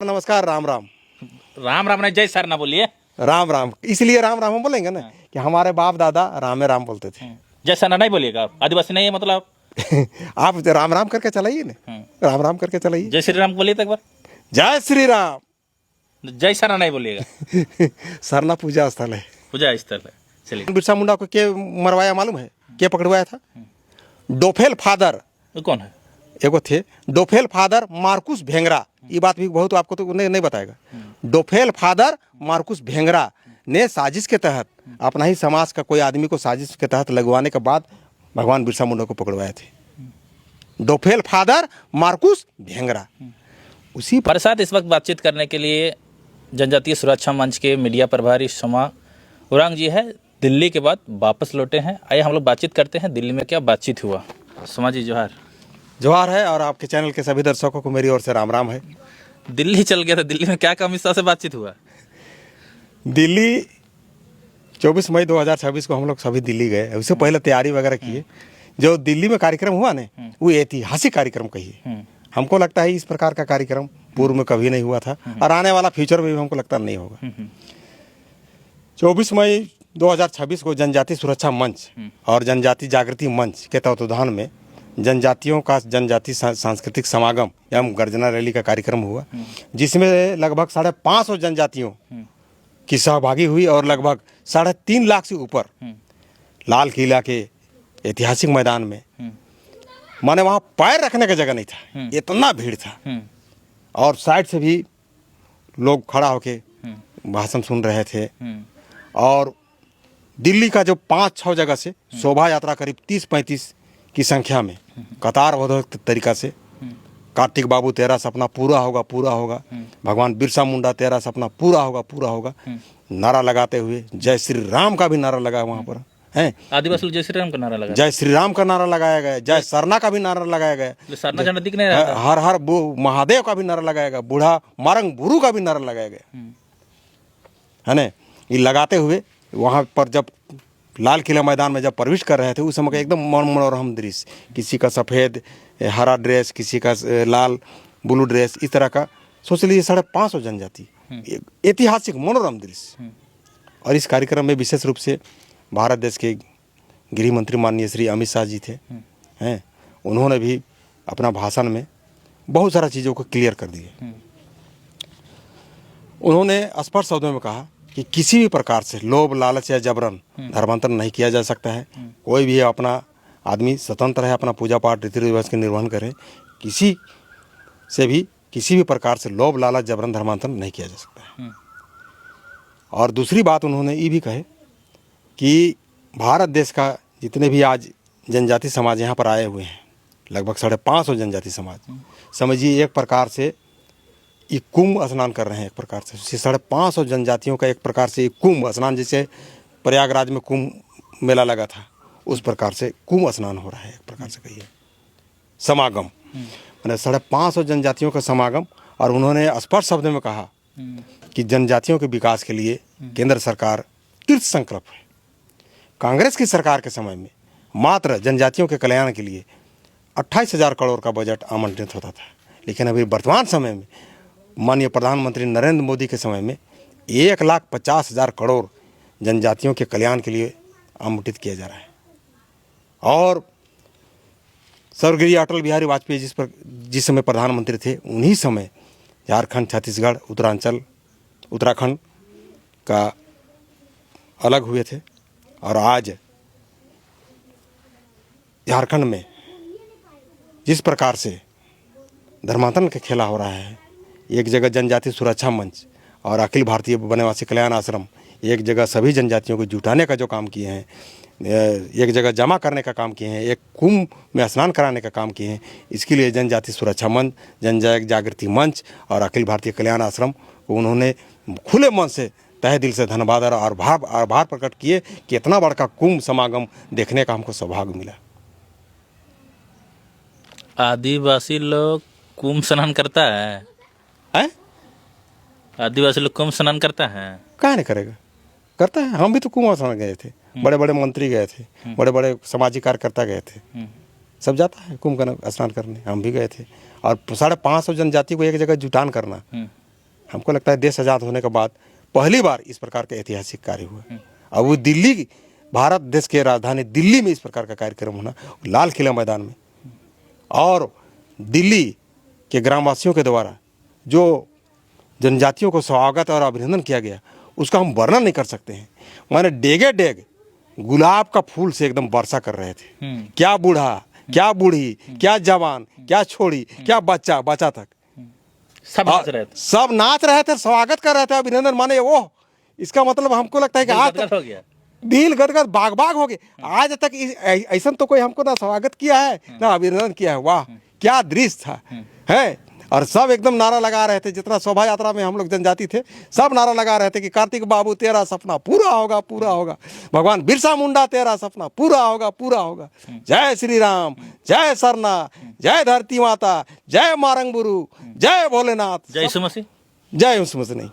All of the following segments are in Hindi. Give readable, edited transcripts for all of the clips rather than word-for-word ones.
नमस्कार। राम राम। राम राम नहीं, जय सर ना बोलिए। राम राम इसलिए राम राम हम बोलेंगे ना कि हमारे बाप दादा राम राम बोलते थे। जय सर ना नहीं बोलिएगा, आदिवासी नहीं है मतलब। आप राम राम करके चलाइए ना, राम राम करके चलाइए। जय श्री राम बोलिए तो एक बार। जय श्री राम। जय सर ना नहीं बोलिएगा। सरना पूजा स्थल है, पूजा स्थल है। चलिए। बिरसा मुंडा को के मरवाया मालूम है? के पकड़वाया था? डोफेल फादर। वो कौन है? एगो थे डोफेल फादर मार्कुस भेंगरा। ये बात भी बहुत आपको तो नहीं बताएगा। डोफेल फादर मार्कुस भेंगरा ने साजिश के तहत अपना ही समाज का कोई आदमी को साजिश के तहत लगवाने के बाद भगवान बिरसा मुंडा को पकड़वाए थे। डोफेल फादर मार्कुस भेंगरा। उसी हमारे साथ इस वक्त बातचीत करने के लिए जनजातीय सुरक्षा मंच के मीडिया प्रभारी सोमा उरांग जी है। दिल्ली के बाद वापस लौटे हैं। आइए हम लोग बातचीत करते हैं दिल्ली में क्या बातचीत हुआ। सोमा जी जोहार। जोहार है, और आपके चैनल के सभी दर्शकों को मेरी ओर से राम राम है। दिल्ली चल गया था, दिल्ली में क्या काम इस तरह से बातचीत हुआ? दिल्ली 24 मई 2026 को हम लोग सभी दिल्ली गए। उससे पहले तैयारी वगैरह किए। जो दिल्ली में कार्यक्रम हुआ ना, वो ऐतिहासिक कार्यक्रम कहिए। हमको लगता है इस प्रकार का कार्यक्रम पूर्व में कभी नहीं हुआ था, और आने वाला फ्यूचर में भी हमको लगता नहीं होगा। 24 मई 2026 को जनजाति सुरक्षा मंच और जनजाति जागृति मंच के तत्वावधान में जनजातियों का जनजाति सांस्कृतिक समागम एवं गर्जना रैली का कार्यक्रम हुआ, जिसमें लगभग 550 जनजातियों की सहभागी हुई और लगभग 3.5 लाख से ऊपर लाल किला के ऐतिहासिक मैदान में, माने वहाँ पैर रखने का जगह नहीं था, इतना भीड़ था। और साइड से भी लोग खड़ा होके भाषण सुन रहे थे। और दिल्ली का जो 5-6 जगह से शोभा यात्रा करीब 30-35 की संख्या में कतारबद्ध तरीका से कार्तिक बाबू तेरा सपना पूरा होगा, पूरा होगा, भगवान बिरसा मुंडा तेरा सपना पूरा होगा, पूरा होगा, नारा लगाते हुए जय श्री राम का भी नारा लगा वहाँ पर है। आदिवासी लोग जय श्री राम का नारा लगा, जय श्री राम का नारा लगाया गया, जय सरना का भी नारा लगाया गया, सरना झंडा दिख नहीं रहा था। हर हर महादेव का भी नारा लगाया गया, बूढ़ा मारंग बुरू का भी नारा लगाया गया, है ना। ये लगाते हुए वहाँ पर जब लाल किला मैदान में जब प्रवेश कर रहे थे, उस समय का एकदम मनोरम दृश्य, किसी का सफ़ेद हरा ड्रेस, किसी का लाल ब्लू ड्रेस, इस तरह का सोच लीजिए 550 जनजाति, ऐतिहासिक मनोरम दृश्य। और इस कार्यक्रम में विशेष रूप से भारत देश के गृह मंत्री माननीय श्री अमित शाह जी थे हैं। उन्होंने भी अपना भाषण में बहुत सारा चीज़ों को क्लियर कर दिए। उन्होंने स्पष्ट शब्दों में कहा कि किसी भी प्रकार से लोभ लालच या जबरन धर्मांतरण नहीं किया जा सकता है। कोई भी अपना आदमी स्वतंत्र है, अपना पूजा पाठ रीति रिवाज के निर्वहन करे। किसी से भी किसी भी प्रकार से लोभ लालच जबरन धर्मांतरण नहीं किया जा सकता है। और दूसरी बात उन्होंने ये भी कहे कि भारत देश का जितने भी आज जनजाति समाज यहाँ पर आए हुए हैं, लगभग 550 जनजाति समाज, समझिए एक प्रकार से ये कुंभ स्नान कर रहे हैं। एक प्रकार से 550 जनजातियों का एक प्रकार से कुंभ स्नान, जैसे प्रयागराज में कुंभ मेला लगा था, उस प्रकार से कुंभ स्नान हो रहा है। एक प्रकार से कहिए समागम, मैंने 550 जनजातियों का समागम। और उन्होंने स्पष्ट शब्द में कहा कि जनजातियों के विकास के लिए केंद्र सरकार कृत संकल्प है। कांग्रेस की सरकार के समय में मात्र जनजातियों के कल्याण के लिए 28,000 करोड़ का बजट आवंटित होता था, लेकिन अभी वर्तमान समय में माननीय प्रधानमंत्री नरेंद्र मोदी के समय में 1,50,000 करोड़ जनजातियों के कल्याण के लिए आवंटित किया जा रहा है। और स्वर्गीय अटल बिहारी वाजपेयी जिस समय प्रधानमंत्री थे, उन्हीं समय झारखंड, छत्तीसगढ़, उत्तरांचल, उत्तराखंड का अलग हुए थे। और आज झारखंड में जिस प्रकार से धर्मांतरण का खेला हो रहा है, एक जगह जनजाति सुरक्षा मंच और अखिल भारतीय वनवासी कल्याण आश्रम एक जगह सभी जनजातियों को जुटाने का जो काम किए हैं, एक जगह जमा करने का काम किए हैं, एक कुंभ में स्नान कराने का काम किए हैं, इसके लिए जनजाति सुरक्षा मंच, जनजाति जागृति मंच और अखिल भारतीय कल्याण आश्रम को उन्होंने खुले मन से तहे दिल से धन्यवाद और आभार प्रकट किए कि इतना बड़ा कुंभ समागम देखने का हमको सौभाग्य मिला। आदिवासी लोग कुंभ स्नान करता है? आदिवासी लोग कुंभ स्नान करता है? क्या नहीं करेगा, करता है। हम भी तो कुंभ स्नान गए थे, बड़े बड़े मंत्री गए थे, बड़े बड़े सामाजिक कार्यकर्ता गए थे, सब जाता है कुंभ स्नान करने, हम भी गए थे। और 550 जनजाति को एक जगह जुटान करना हमको लगता है देश आज़ाद होने के बाद पहली बार इस प्रकार का ऐतिहासिक कार्य हुआ। अब वो दिल्ली, भारत देश के राजधानी दिल्ली में इस प्रकार का कार्यक्रम होना, लाल किला मैदान में, और दिल्ली के ग्रामवासियों के द्वारा जो जनजातियों को स्वागत और अभिनंदन किया गया, उसका हम वर्णन नहीं कर सकते हैं। माने डेगे डेग गुलाब का फूल से एकदम वर्षा कर रहे थे। क्या बूढ़ा, क्या बूढ़ी, क्या जवान, क्या छोड़ी, क्या बच्चा, बच्चा तक सब नाच रहे थे, सब नाच रहे थे, स्वागत कर रहे थे, अभिनंदन माने। ओह, इसका मतलब हमको लगता है कि आज गदगद हो गया। दिल गदगद बाग बाग हो गए। आज तक ऐसा तो कोई हमको ना स्वागत किया है ना अभिनंदन किया है। वाह, क्या दृश्य था है। और सब एकदम नारा लगा रहे थे, जितना शोभा यात्रा में हम लोग जनजाति थे, सब नारा लगा रहे थे कि कार्तिक बाबू तेरा सपना पूरा होगा, पूरा होगा। भगवान बिरसा मुंडा तेरा सपना पूरा होगा, पूरा होगा। जय श्री राम, जय सरना, जय धरती माता, जय मारंग बुरु, जय भोलेनाथ, जय यीशु मसीह, जय यीशु मसीह नहीं,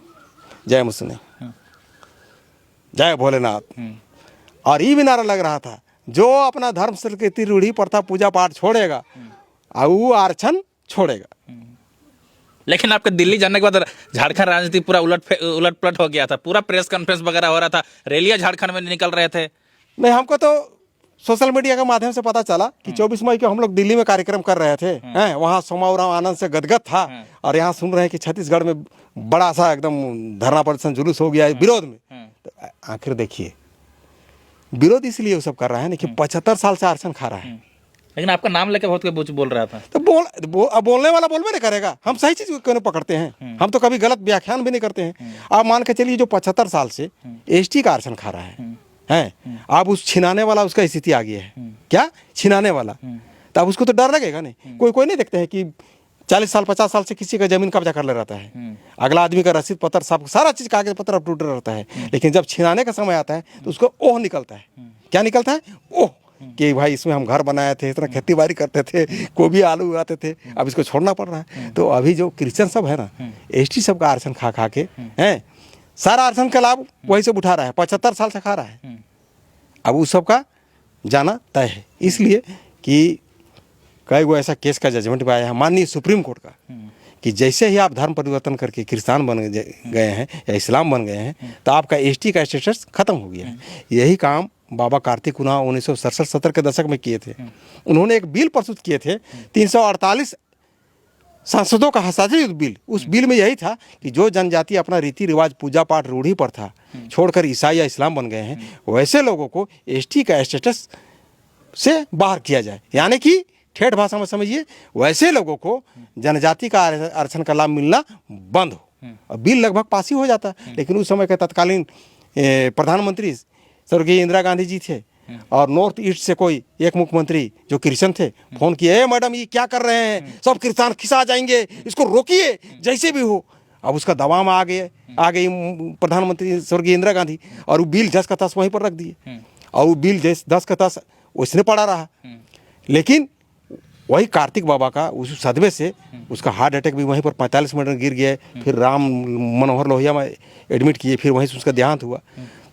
जय मुझसे नहीं, जय भोलेनाथ। और ये भी नारा लग रहा था, जो अपना धर्म संस्कृति रूढ़ी प्रथा पूजा पाठ छोड़ेगा और वो आरक्षण छोड़ेगा। लेकिन आपके दिल्ली जाने के बाद झारखंड राजनीति पूरा उलट पलट हो गया था, पूरा प्रेस कॉन्फ्रेंस वगैरह हो रहा था, रैलियां झारखंड में निकल रहे थे। नहीं, हमको तो सोशल मीडिया के माध्यम से पता चला कि 24 मई को हम लोग दिल्ली में कार्यक्रम कर रहे थे, हैं, वहाँ सोमाउराव आनंद से गदगद था, और यहाँ सुन रहे हैं कि छत्तीसगढ़ में बड़ा सा एकदम धरना प्रदर्शन जुलूस हो गया है विरोध में। तो आखिर देखिए, विरोध इसलिए वो सब कर रहा है ना कि 75 साल से आरक्षण खा रहा है। लेकिन आपका नाम लेके बहुत कुछ बोल रहा था। तो बोलने वाला बोलबे नहीं करेगा। हम सही चीज को क्यों नहीं पकड़ते हैं? हम तो कभी गलत व्याख्यान भी नहीं करते हैं। आप मान के चलिए, जो 75 साल से एसटी का आरक्षण खा रहा है, आप उस छिनाने वाला उसका स्थिति आ गया है। क्या छिनाने वाला? तो अब उसको तो डर लगेगा नहीं। कोई नहीं देखते हैं कि 40 साल 50 साल से किसी का जमीन कब्जा कर ले रहता है, अगला आदमी का रसीद पत्र सब सारा चीज कागज पत्र अपलोड रहता है, लेकिन जब छिनाने का समय आता है तो उसको ओह निकलता है। क्या निकलता है? ओह, कि भाई इसमें हम घर बनाए थे, इतना खेती बाड़ी करते थे, गोभी आलू उगाते थे, अब इसको छोड़ना पड़ रहा है। तो अभी जो क्रिश्चियन सब है ना, एसटी सब का आरक्षण खा खा के हैं, सारा आरक्षण का लाभ वही सब उठा रहा है, 75 साल से खा रहा है। अब उस सब का जाना तय है, इसलिए कि कई गो ऐसा केस का जजमेंट भी आया है माननीय सुप्रीम कोर्ट का, कि जैसे ही आप धर्म परिवर्तन करके क्रिश्चियन बन गए हैं या इस्लाम बन गए हैं, तो आपका एसटी का स्टेटस खत्म हो गया है। यही काम बाबा कार्तिक उना 1967 के दशक में किए थे। उन्होंने एक बिल प्रस्तुत किए थे, 348 सांसदों का हस्ताक्षरित बिल। उस बिल में यही था कि जो जनजाति अपना रीति रिवाज, पूजा पाठ, रूढ़ी प्रथा छोड़कर ईसाई या इस्लाम बन गए हैं, वैसे लोगों को एसटी का स्टेटस से बाहर किया जाए। यानी कि ठेठ भाषा में समझिए, वैसे लोगों को जनजाति का आरक्षण का लाभ मिलना बंद हो। और बिल लगभग पास ही हो जाता। लेकिन उस समय के तत्कालीन प्रधानमंत्री स्वर्गीय इंदिरा गांधी जी थे, और नॉर्थ ईस्ट से कोई एक मुख्यमंत्री जो क्रिश्चियन थे, फोन किए, मैडम ये क्या कर रहे हैं, सब क्रिश्चियन खिसा जाएंगे, इसको रोकिए जैसे भी हो। अब उसका दबाव में आ गई प्रधानमंत्री स्वर्गीय इंदिरा गांधी, और वो बिल 10 का 10 वहीं पर रख दिए, और वो बिल 10 का 10 उसने पड़ा रहा। लेकिन वही कार्तिक बाबा का उस सदमे से उसका हार्ट अटैक भी वहीं पर 45 मिनट में गिर गया। फिर राम मनोहर लोहिया में एडमिट किए, फिर वहीं से उसका देहांत हुआ।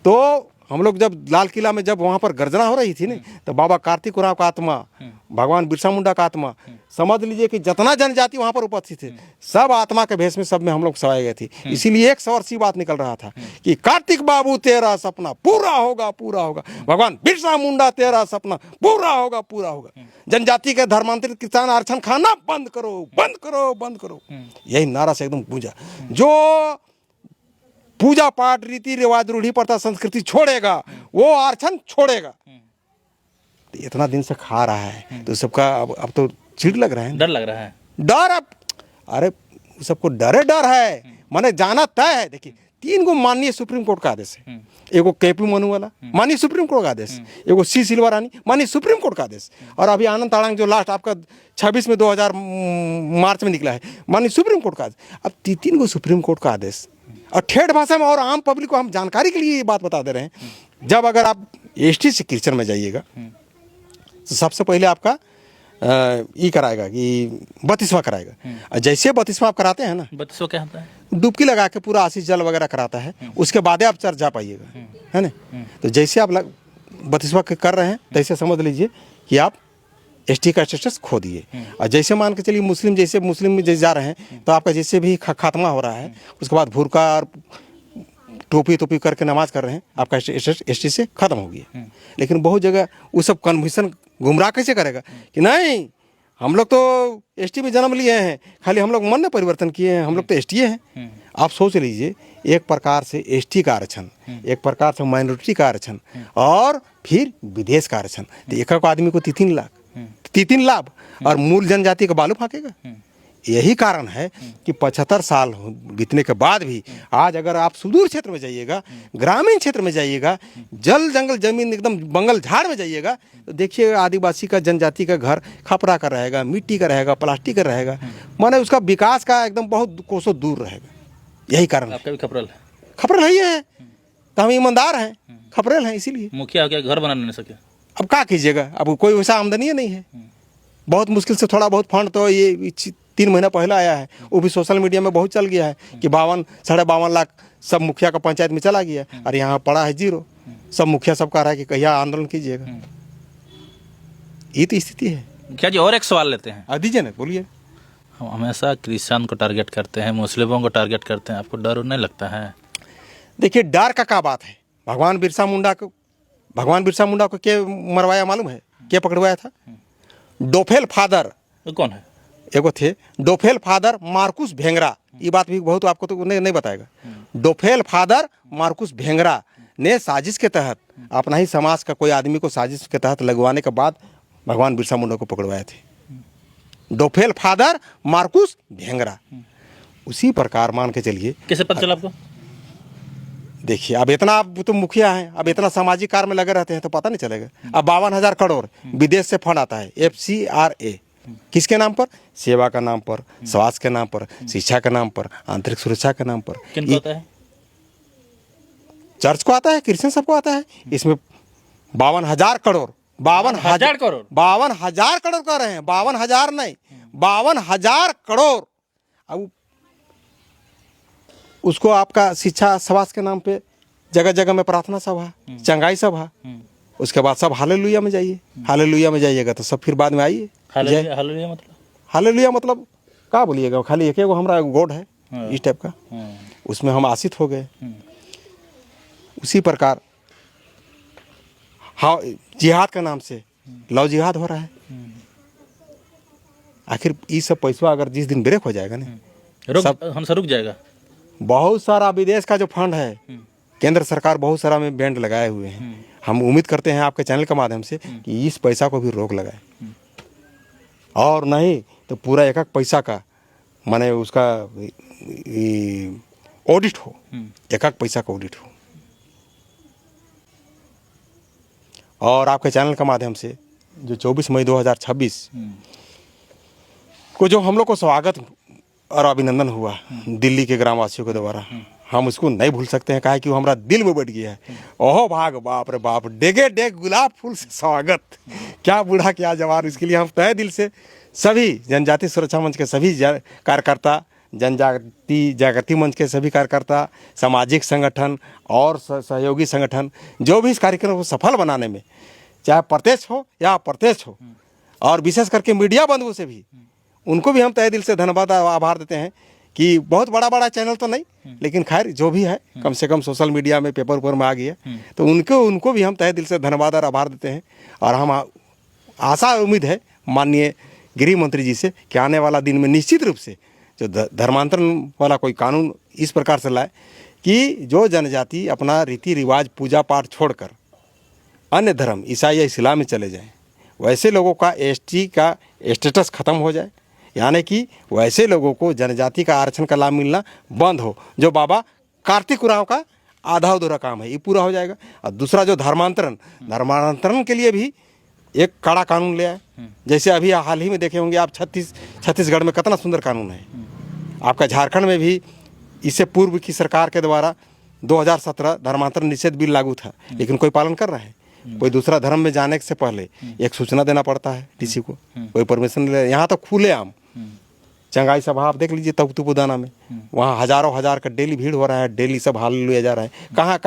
तो हम लोग जब लाल किला में जब वहाँ पर गर्जना हो रही थी ना, तो बाबा कार्तिक उरांव का आत्मा, भगवान बिरसा मुंडा का आत्मा, समझ लीजिए कि जितना जनजाति वहाँ पर उपस्थित थे, सब आत्मा के भेष में सब में हम लोग सवाए गए थे। इसीलिए एक सौरसी बात निकल रहा था कि कार्तिक बाबू तेरा सपना पूरा होगा, पूरा होगा। भगवान बिरसा मुंडा तेरा सपना पूरा होगा, पूरा होगा। जनजाति के धर्मांतरित किसान आरक्षण खाना बंद करो, बंद करो, बंद करो। यही नारा से एकदम गूंजा। जो पूजा पाठ, रीति रिवाज, रूढ़ी प्रथा, संस्कृति छोड़ेगा, वो आरक्षण छोड़ेगा। तो इतना दिन से खा रहा है, तो सबका अब तो चिढ़ लग रहा है, डर लग रहा है। डर अब, अरे सबको डर है, माने जाना तय है। देखिए, 3 गो माननीय सुप्रीम कोर्ट का आदेश है। एगो केपी मनु वाला माननीय सुप्रीम कोर्ट का आदेश, एगो सी सिल्वारानी माननीय सुप्रीम कोर्ट का आदेश, और अभी आनंद ताड़ांग जो लास्ट आपका 26 में 2000 मार्च में निकला है, माननीय सुप्रीम कोर्ट का आदेश। अब 3 गो सुप्रीम कोर्ट का आदेश, और ठेठ भाषा में, और आम पब्लिक को हम जानकारी के लिए ये बात बता दे रहे हैं। जब अगर आप एसटी से क्रिश्चियन में जाइएगा, तो सबसे पहले आपका ये कराएगा कि बत्तीसवां कराएगा। और जैसे बत्तीसवां आप कराते हैं ना, 32 क्या होता है? डुबकी लगा के पूरा आशीष जल वगैरह कराता है, उसके बाद आप चर्च जा पाइएगा, है ना। तो जैसे आप 32वां कर रहे हैं, तैसे समझ लीजिए कि आप एसटी का स्टेटस खो दिए। और जैसे मान के चलिए मुस्लिम में जैसे जा रहे हैं तो आपका जैसे भी खात्मा हो रहा है, उसके बाद भुरका और टोपी करके नमाज कर रहे हैं, आपका एसटी से खत्म हो गया। लेकिन बहुत जगह वो सब कन्फ्यूजन गुमराह कैसे करेगा कि नहीं हम लोग तो एसटी में जन्म लिए हैं, खाली हम लोग मन में परिवर्तन किए हैं, हम लोग तो एसटी हैं। आप सोच लीजिए, एक प्रकार से एसटी का आरक्षण, एक प्रकार से माइनॉरिटी का आरक्षण और फिर विदेश का आरक्षण, तो एक आदमी को 3 लाख और मूल जनजाति का बालू फाँकेगा। यही कारण है कि 75 साल बीतने के बाद भी आज अगर आप सुदूर क्षेत्र में जाइएगा, ग्रामीण क्षेत्र में जाइएगा, जल जंगल जमीन एकदम बंगल झाड़ में जाइएगा, तो देखिएगा आदिवासी का जनजाति का घर खपरा का रहेगा, मिट्टी का रहेगा, प्लास्टिक का रहेगा, माने उसका विकास का एकदम बहुत कोसों दूर रहेगा। यही कारण आपका भी खपरल है? खपरेल ही है, तो हम ईमानदार हैं, खपरेल हैं, इसीलिए। मुखिया क्या घर बना नहीं सके? अब क्या कीजिएगा, अब कोई वैसा आमदनी नहीं है, बहुत मुश्किल से थोड़ा बहुत फंड तो ये 3 महीना पहले आया है, वो भी सोशल मीडिया में बहुत चल गया है कि 52-52.5 लाख सब मुखिया का पंचायत में चला गया, और यहाँ पड़ा है 0। सब मुखिया सब कह रहा है कि कहिया आंदोलन कीजिएगा। ये तो स्थिति है। क्या जी, और एक सवाल लेते हैं। दीजिए ना, बोलिए। हम हमेशा क्रिश्चियन को टारगेट करते हैं, मुस्लिमों को टारगेट करते हैं, आपको डर नहीं लगता है? देखिए, डर का क्या बात है। भगवान बिरसा मुंडा को क्या मरवाया मालूम है? क्या पकड़वाया था? डोफेल फादर। कौन है? एगो थे डोफेल फादर मार्कुस भेंगरा। ये बात भी बहुत आपको तो नहीं बताएगा। डोफेल फादर मार्कुस भेंगरा ने साजिश के तहत अपना ही समाज का कोई आदमी को साजिश के तहत लगवाने के बाद भगवान बिरसा मुंडा को पकड़वाए थे। डोफेल फादर मार्कुस भेंगरा। उसी प्रकार मान के चलिए। कैसे पता चला आपको? देखिए, अब इतना आप तो मुखिया हैं, अब इतना सामाजिक कार्य में लगे रहते हैं तो पता नहीं चलेगा। अब 52,000 करोड़ विदेश से फंड आता है, FCRA, किसके नाम पर? सेवा का नाम पर, स्वास्थ्य के नाम पर, शिक्षा के नाम पर, आंतरिक सुरक्षा के नाम पर। किनको आता है? चर्च को आता है, क्रिश्चियन सबको आता है। इसमें 52,000 करोड़, 52,000 करोड़ 52,000 करोड़ कह रहे हैं, 52,000 नहीं, 52,000 करोड़। अब उसको आपका शिक्षा स्वास्थ्य के नाम पे जगह जगह में प्रार्थना सभा, चंगाई सभा, उसके बाद सब हालेलुया में जाइए। हालेलुया में जाइएगा तो सब फिर बाद में आइए। हालेलुया मतलब? हालेलुया मतलब क्या बोलिएगा, खाली एक हमारा गॉड है इस टाइप का, उसमें हम आशित हो गए। उसी प्रकार हाँ, जिहाद के नाम से लव जिहाद हो रहा है। आखिर ये सब पैसा अगर जिस दिन ब्रेक हो जाएगा ना, सब हमसे रुक जाएगा। बहुत सारा विदेश का जो फंड है, केंद्र सरकार बहुत सारा में बैंड लगाए हुए हैं। हम उम्मीद करते हैं आपके चैनल के माध्यम से कि इस पैसा को भी रोक लगाए, और नहीं तो पूरा एक पैसा का माने उसका ऑडिट हो, एक पैसा का ऑडिट हो। और आपके चैनल के माध्यम से जो 24 मई 2026 को जो हम लोग को स्वागत और अभिनंदन हुआ दिल्ली के ग्रामवासियों के द्वारा, हम उसको नहीं भूल सकते हैं। कहा कि वो हमारा दिल में बैठ गया है। ओहो भाग, बाप रे बाप, डेगे डेग गुलाब फूल से स्वागत, क्या बूढ़ा क्या जवान। इसके लिए हम तहे दिल से सभी जनजाति सुरक्षा मंच के सभी कार्यकर्ता, जनजाति जागृति मंच के सभी कार्यकर्ता, सामाजिक संगठन और सहयोगी संगठन जो भी इस कार्यक्रम को सफल बनाने में चाहे प्रत्यक्ष हो या अप्रत्यक्ष हो, और विशेष करके मीडिया बंधुओं से भी, उनको भी हम तहे दिल से धन्यवाद आभार देते हैं कि बहुत बड़ा चैनल तो नहीं, लेकिन खैर जो भी है कम से कम सोशल मीडिया में पेपर ऊपर में आ गया, तो उनको भी हम तहे दिल से धन्यवाद और आभार देते हैं। और हम आशा उम्मीद है माननीय गृह मंत्री जी से कि आने वाला दिन में निश्चित रूप से जो धर्मांतरण वाला कोई कानून इस प्रकार से लाए कि जो जनजाति अपना रीति रिवाज पूजा पाठ छोड़कर अन्य धर्म ईसाई या इस्लाम में चले जाएं, वैसे लोगों का एसटी का स्टेटस खत्म हो जाए, यानी कि वैसे लोगों को जनजाति का आरक्षण का लाभ मिलना बंद हो। जो बाबा कार्तिक उरांव का आधा अधूरा काम है, ये पूरा हो जाएगा। और दूसरा जो धर्मांतरण के लिए भी एक कड़ा कानून ले आए। जैसे अभी हाल ही में देखे होंगे आप, छत्तीसगढ़ में कितना सुंदर कानून है। आपका झारखंड में भी इससे पूर्व की सरकार के द्वारा 2017 धर्मांतरण निषेध बिल लागू था, लेकिन कोई पालन कर रहा है? कोई दूसरा धर्म में जाने से पहले एक सूचना देना पड़ता है डीसी को, कोई परमिशन ले। यहाँ तो खुलेआम चंगाई सभा आप देख लीजिए तख्तपुदाना में, वहाँ हजारों हजार का डेली भीड़ हो रहा है, डेली सब हालेलुया जा रहा है।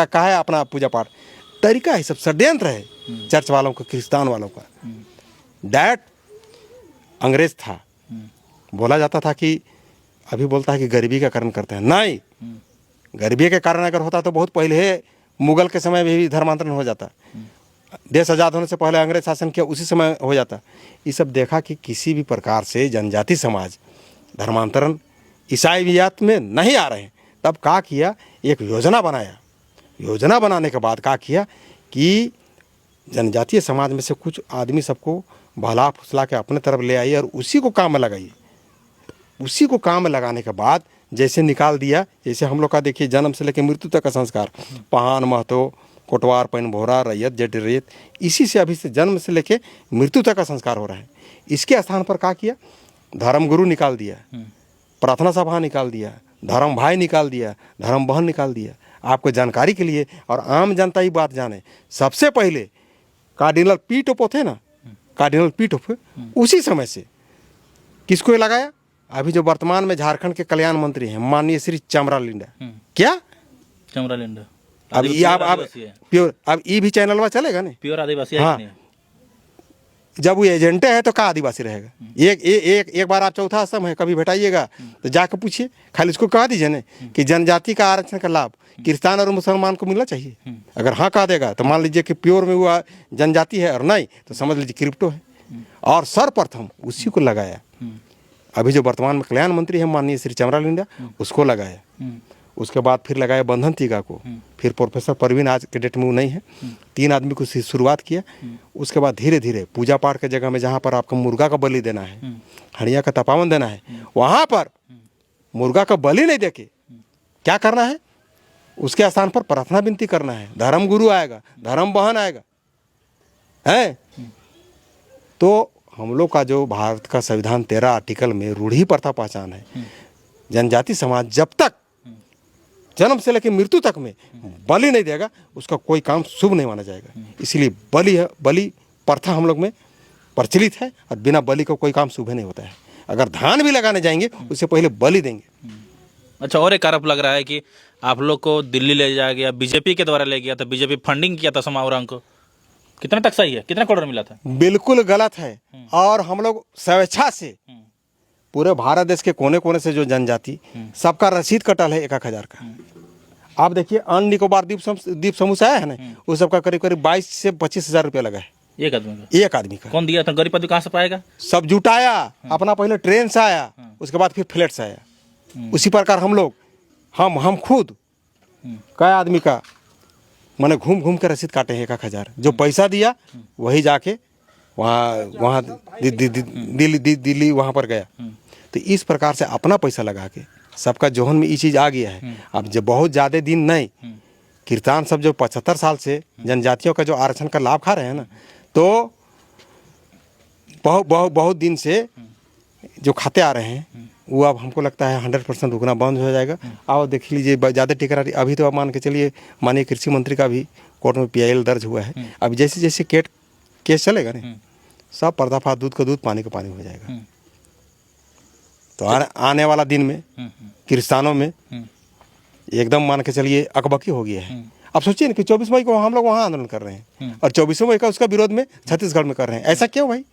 कहाँ है अपना पूजा पाठ? तरीका है, सब षड्यंत्र है चर्च वालों का, क्रिस्तान वालों का। डैट अंग्रेज था, बोला जाता था कि अभी बोलता है कि गरीबी का कारण करते हैं। नहीं, गरीबी के कारण अगर होता तो बहुत पहले मुगल के समय में भी धर्मांतरण हो जाता। देश आज़ाद होने से पहले अंग्रेज शासन किया, उसी समय हो जाता। ये सब देखा कि किसी भी प्रकार से जनजाति समाज धर्मांतरण ईसाईयत में नहीं आ रहे हैं। तब क्या किया, एक योजना बनाया। योजना बनाने के बाद क्या किया कि जनजातीय समाज में से कुछ आदमी सबको भला फुसला के अपने तरफ ले आई और उसी को काम में लगाई। उसी को काम में लगाने के बाद जैसे निकाल दिया, जैसे हम लोग का देखिए जन्म से लेकर मृत्यु तक का संस्कार, पहान महतो कोटवार पैन भोरा रैयत जट रेत, इसी से अभी से जन्म से लेकर मृत्यु तक का संस्कार हो रहा है। इसके स्थान पर क्या किया, धर्म गुरु निकाल दिया, प्रार्थना सभा निकाल दिया, धर्म भाई निकाल दिया, धर्म बहन निकाल दिया। आपको जानकारी के लिए और आम जनता ही बात जाने, सबसे पहले कार्डिनल पीटोप थे ना, कार्डिनल पीटोप, उसी समय से किसको ये लगाया, अभी जो वर्तमान में झारखंड के कल्याण मंत्री हैं माननीय श्री चमरा लिंडा। क्या चमरा लिंडा? अब ये आप प्योर, अब ये भी चैनल में चलेगा नहीं, प्योर आदिवासी है हाँ। कि नहीं? जब वो एजेंटे है तो क्या आदिवासी रहेगा? एक बार आप चौथा असम है कभी भेटाइएगा तो जाकर पूछिए, खाली इसको कह दीजिए ना कि जनजाति का आरक्षण का लाभ क्रिस्तान और मुसलमान को मिलना चाहिए। अगर हाँ कह देगा तो मान लीजिए कि प्योर में वो जनजाति है, और नहीं तो समझ लीजिए क्रिप्टो है। और सर्वप्रथम उसी को लगाया। अभी जो वर्तमान में कल्याण मंत्री है माननीय श्री चमरा लिंडा, उसको लगाया। उसके बाद फिर लगाया बंधन तीगा को, फिर प्रोफेसर परवीन, आज के डेट में वो नहीं है, 3 आदमी को शुरुआत किया। उसके बाद धीरे धीरे पूजा पाठ के जगह में जहाँ पर आपको मुर्गा का बलि देना है, हड़िया का तपावन देना है, वहाँ पर मुर्गा का बलि नहीं देके क्या करना है, उसके स्थान पर प्रार्थना विनती करना है। धर्म गुरु आएगा, धर्म बहन आएगा है। तो हम लोग का जो भारत का संविधान 13 आर्टिकल में रूढ़ी प्रथा पहचान है, जनजाति समाज जब तक जन्म से लेकर मृत्यु तक में बलि नहीं देगा उसका कोई काम शुभ नहीं माना जाएगा। इसलिए बलि प्रथा हम लोग में प्रचलित है, और बिना बलि का कोई काम शुभ नहीं होता है। अगर धान भी लगाने जाएंगे उससे पहले बलि देंगे। अच्छा, और एक आरोप लग रहा है कि आप लोग को दिल्ली ले जाया गया, बीजेपी के द्वारा ले गया था, बीजेपी फंडिंग किया था समा उरांव को। कितना तक सही है, कितना करोड़ मिला था? बिल्कुल गलत है। और हम लोग स्वेच्छा से पूरे भारत देश के कोने कोने से जो जनजाति सबका रसीद कटल है 1,000 का। आप देखिए अन निकोबार द्वीप समूह से आया है ना, उस सबका करीब करीब 22 से 25 हजार रुपया लगा है एक आदमी का। एक आदमी का। कौन दिया था? गरीब आदमी कहाँ से पाएगा? सब जुटाया अपना, पहले ट्रेन से आया, उसके बाद फिर फ्लाइट से आया। उसी प्रकार हम लोग हम खुद कई आदमी का मैंने घूम घूम के रसीद काटे हैं 1,000। जो पैसा दिया वही जाके वहाँ दिल्ली वहाँ पर गया। तो इस प्रकार से अपना पैसा लगा के सबका जोहन में ये चीज़ आ गया है। अब जब बहुत ज़्यादा दिन नहीं, कीर्तन सब जो 75 साल से जनजातियों का जो आरक्षण का लाभ खा रहे हैं ना, तो बहुत दिन से जो खाते आ रहे हैं वो अब हमको लगता है 100% रुकना बंद हो जाएगा। और देख लीजिए ज़्यादा टिकरा अभी तो अब मान के चलिए माननीय कृषि मंत्री का भी कोर्ट में PIL दर्ज हुआ है। अब जैसे जैसे केस चलेगा ना, सब पर्दाफाश, दूध का दूध पानी का पानी हो जाएगा। तो आने वाला दिन में किसानों में एकदम मान के चलिए अकबकी हो गया है। अब सोचिए ना कि 24 मई को हम लोग वहाँ आंदोलन कर रहे हैं और 24 मई का उसका विरोध में छत्तीसगढ़ में कर रहे हैं। ऐसा क्यों भाई?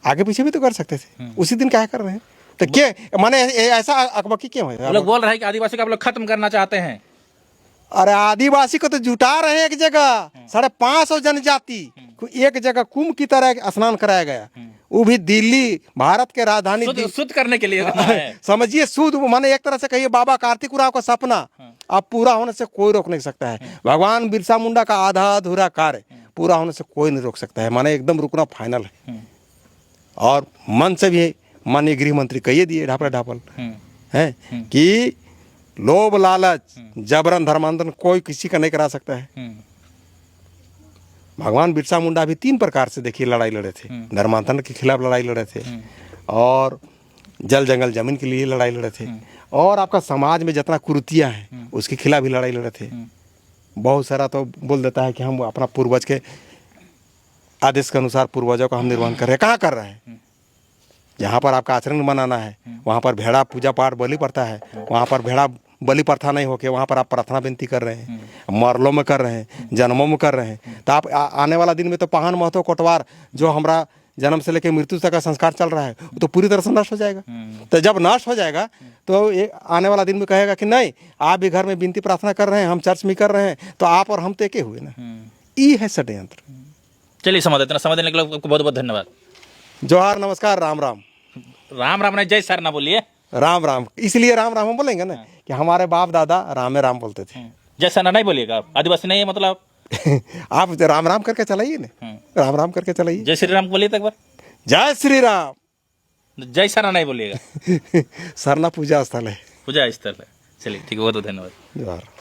आगे पीछे भी तो कर सकते थे, उसी दिन क्या कर रहे हैं? तो क्या माने ऐसा अकबकी क्यों है? लोग बोल रहे हैं कि आदिवासी को आप लोग खत्म करना चाहते हैं। अरे आदिवासी को तो जुटा रहे हैं एक जगह, 550 जनजाति को एक जगह कुंभ की तरह स्नान कराया गया, वो भी दिल्ली, भारत के राजधानी शुद्ध करने के लिए है। समझिए शुद्ध माने एक तरह से कहिए बाबा कार्तिक उरांव का सपना अब पूरा होने से कोई रोक नहीं सकता है। भगवान बिरसा मुंडा का आधा अधूरा कार्य पूरा होने से कोई नहीं रोक सकता है। माने एकदम रुकना फाइनल है। और मन से भी माननीय गृह मंत्री कहिए दिए ढापल है कि लोभ लालच जबरन धर्मांतरण कोई किसी का नहीं करा सकता है। भगवान बिरसा मुंडा भी 3 प्रकार से देखिए लड़ाई लड़े थे। धर्मांतरण के खिलाफ लड़ाई लड़े थे, और जल जंगल जमीन के लिए लड़ाई लड़े थे, और आपका समाज में जितना कुरीतियाँ हैं उसके खिलाफ भी लड़ाई लड़े थे। बहुत सारा तो बोल देता है कि हम अपना पूर्वज के आदेश के अनुसार पूर्वजों का हम निर्वहन कर रहे हैं। कहाँ कर रहे हैं? जहाँ पर आपका आचरण बनाना है वहाँ पर भेड़ा पूजा पाठ बलि प्रथा है, वहाँ पर भेड़ा बलि प्रथा नहीं होके वहाँ पर आप प्रार्थना विनती कर रहे हैं, मरलों में कर रहे हैं, जन्मों में कर रहे हैं। तो आप आने वाला दिन में तो पहान महतो कोटवार जो हमारा जन्म से लेकर मृत्यु तक का संस्कार चल रहा है वो तो पूरी तरह से नष्ट हो जाएगा। तो जब नष्ट हो जाएगा तो एक आने वाला दिन में कहेगा कि नहीं, आप भी घर में विनती प्रार्थना कर रहे हैं, हम चर्च में कर रहे हैं, तो आप और हम तो एक ही हुए ना। ये है षड्यंत्र। चलिए समय इतना समय देने के लिए आपको बहुत बहुत धन्यवाद। जोहार, नमस्कार, राम राम। राम राम नहीं, जय सर ना बोलिए, राम राम। इसलिए राम राम हम बोलेंगे ना कि हमारे बाप दादा राम में राम बोलते थे। जय सर ना नहीं बोलिएगा, आप आदिवासी नहीं है मतलब। आप राम राम करके चलाइए ना, राम राम करके चलाइए। जय श्री राम बोलिए तो एक बार। जय श्री राम। जय सरना नहीं बोलिएगा। सरना पूजा स्थल है। पूजा स्थल है। चलिए ठीक है, बहुत बहुत धन्यवाद। जोहार।